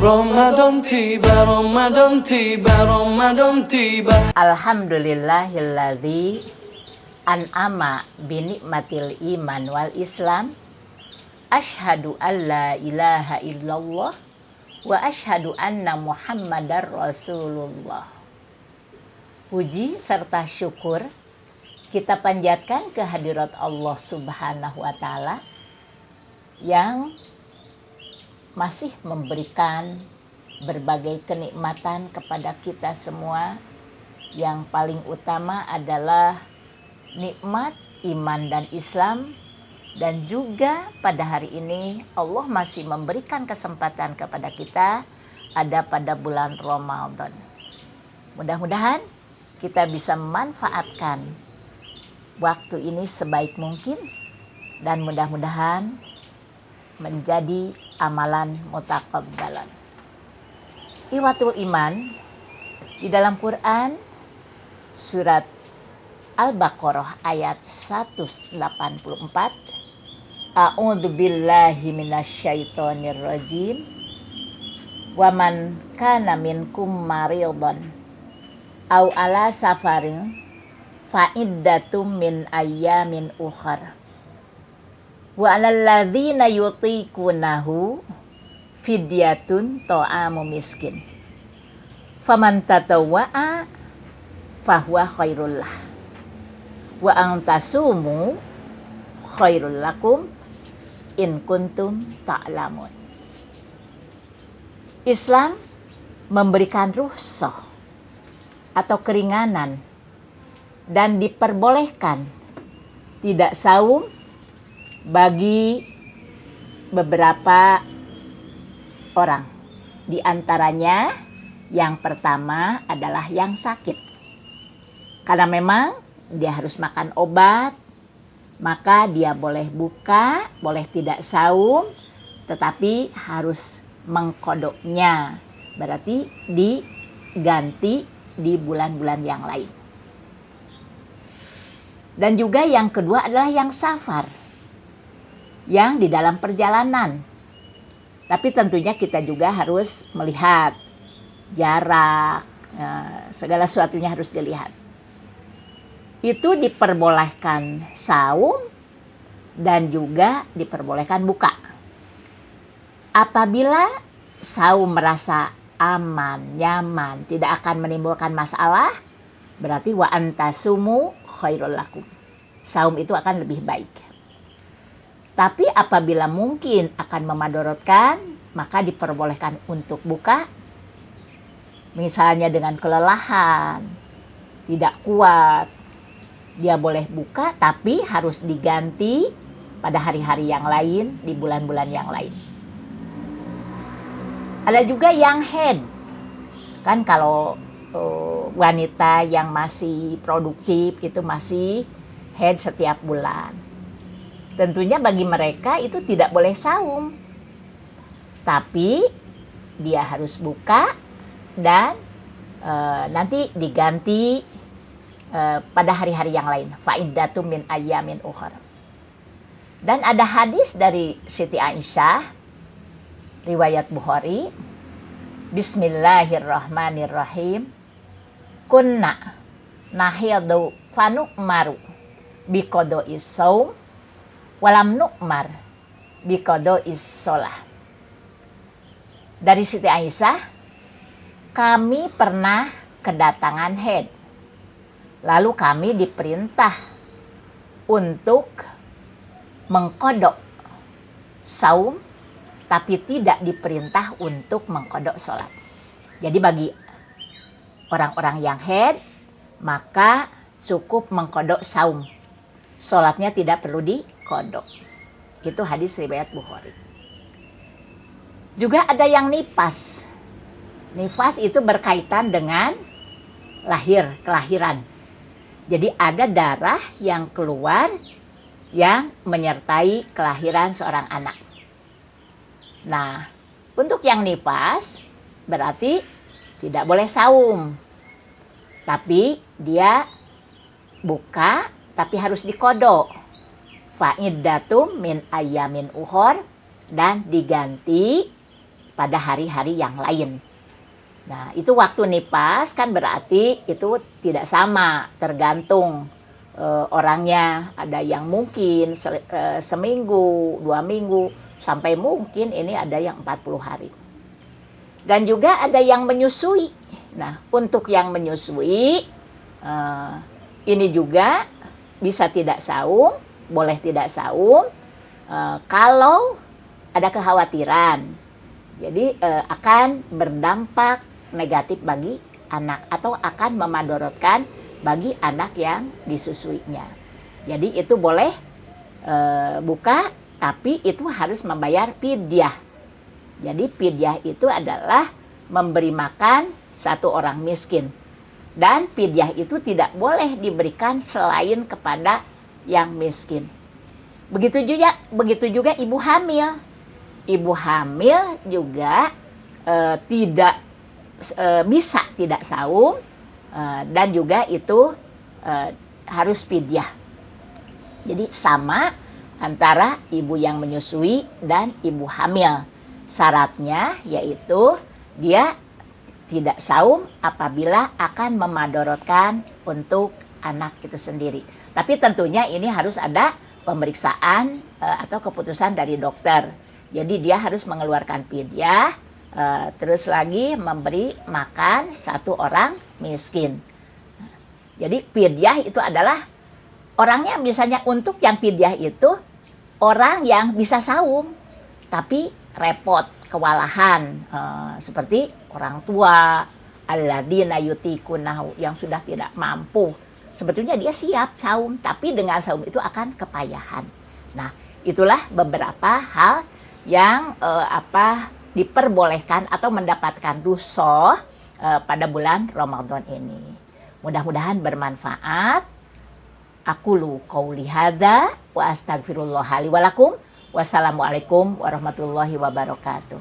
Ramadan tiba, Ramadan tiba, Ramadan tiba. Alhamdulillahilladzi an'ama binikmatil iman wal islam. Asyhadu an la ilaha illallah wa asyhadu anna muhammadar rasulullah. Puji serta syukur kita panjatkan kehadirat Allah Subhanahu wa Ta'ala yang masih memberikan berbagai kenikmatan kepada kita semua. Yang paling utama adalah nikmat iman dan Islam, dan juga pada hari ini Allah masih memberikan kesempatan kepada kita ada pada bulan Ramadan. Mudah-mudahan kita bisa memanfaatkan waktu ini sebaik mungkin, dan mudah-mudahan menjadi amalan mutakabbalan. Iwatul iman di dalam Quran surat Al-Baqarah ayat 184. A'udzu billahi minasyaitonir rajim. Wa man kana minkum maridhan aw ala safarin fa iddatum min ayyamin ukhra. Wa 'alal ladzina yutiqunahu fidyatun ta'amu miskin. Faman tatawwa'a fahuwa khairul lah. Wa an tasumu khairul lakum in kuntum ta'lamun. Islam memberikan rukhsah atau keringanan dan diperbolehkan tidak saum bagi beberapa orang. Di antaranya yang pertama adalah yang sakit. Karena memang dia harus makan obat, maka dia boleh buka, boleh tidak saum, tetapi harus mengkodoknya. Berarti diganti di bulan-bulan yang lain. Dan juga yang kedua adalah yang safar, yang di dalam perjalanan. Tapi tentunya kita juga harus melihat jarak, segala sesuatunya harus dilihat. Itu diperbolehkan saum dan juga diperbolehkan buka. Apabila saum merasa aman, nyaman, tidak akan menimbulkan masalah, berarti wa antasumu khairul lakum. Saum itu akan lebih baik. Tapi apabila mungkin akan memadorotkan, maka diperbolehkan untuk buka. Misalnya dengan kelelahan, tidak kuat, dia boleh buka, tapi harus diganti pada hari-hari yang lain, di bulan-bulan yang lain. Ada juga yang head. Kan kalau wanita yang masih produktif itu masih head setiap bulan. Tentunya bagi mereka itu tidak boleh saum. Tapi dia harus buka dan nanti diganti pada hari-hari yang lain. Fa'iddatum min ayyamin ukhra. Dan ada hadis dari Siti Aisyah, riwayat Bukhari. Bismillahirrahmanirrahim. Kunna nahidu fanu'maru biqada'is saum walam nu'mar biqada'is shalah. Dari Siti Aisyah, kami pernah kedatangan haid. Lalu kami diperintah untuk mengkodok saum, tapi tidak diperintah untuk mengkodok sholat. Jadi bagi orang-orang yang haid, maka cukup mengkodok saum. Sholatnya tidak perlu dikodok. Itu hadis riwayat Bukhari. Juga ada yang nifas. Nifas itu berkaitan dengan kelahiran. Jadi ada darah yang keluar yang menyertai kelahiran seorang anak. Nah, untuk yang nifas berarti tidak boleh saum. Tapi dia buka, tapi harus dikodok. Fa'iddatum min ayyamin ukhor, dan diganti pada hari-hari yang lain. Nah, itu waktu nifas kan berarti itu tidak sama, tergantung orangnya. Ada yang mungkin seminggu, 2 minggu, sampai mungkin ini ada yang 40 hari. Dan juga ada yang menyusui. Nah, untuk yang menyusui, ini juga bisa tidak saum, boleh tidak saum, kalau ada kekhawatiran. Jadi akan berdampak negatif bagi anak atau akan memadorotkan bagi anak yang disusuinya. Jadi itu boleh buka, tapi itu harus membayar fidyah. Jadi fidyah itu adalah memberi makan satu orang miskin. Dan fidyah itu tidak boleh diberikan selain kepada yang miskin. Begitu juga ibu hamil. Ibu hamil juga tidak bisa tidak saum, dan juga itu harus fidyah. Jadi sama antara ibu yang menyusui dan ibu hamil. Syaratnya yaitu dia tidak saum apabila akan memadorotkan untuk anak itu sendiri. Tapi tentunya ini harus ada pemeriksaan atau keputusan dari dokter. Jadi dia harus mengeluarkan fidyah, terus lagi memberi makan satu orang miskin. Jadi fidyah itu adalah orangnya, misalnya untuk yang fidyah itu orang yang bisa saum tapi repot, kewalahan, seperti orang tua, alladzina yutikunahu, yang sudah tidak mampu. Sebetulnya dia siap saum, tapi dengan saum itu akan kepayahan. Nah, itulah beberapa hal yang diperbolehkan atau mendapatkan rukhsah pada bulan Ramadan ini. Mudah-mudahan bermanfaat. Aqulu qouli hadza wa astaghfirullah li wa lakum. Wassalamualaikum warahmatullahi wabarakatuh.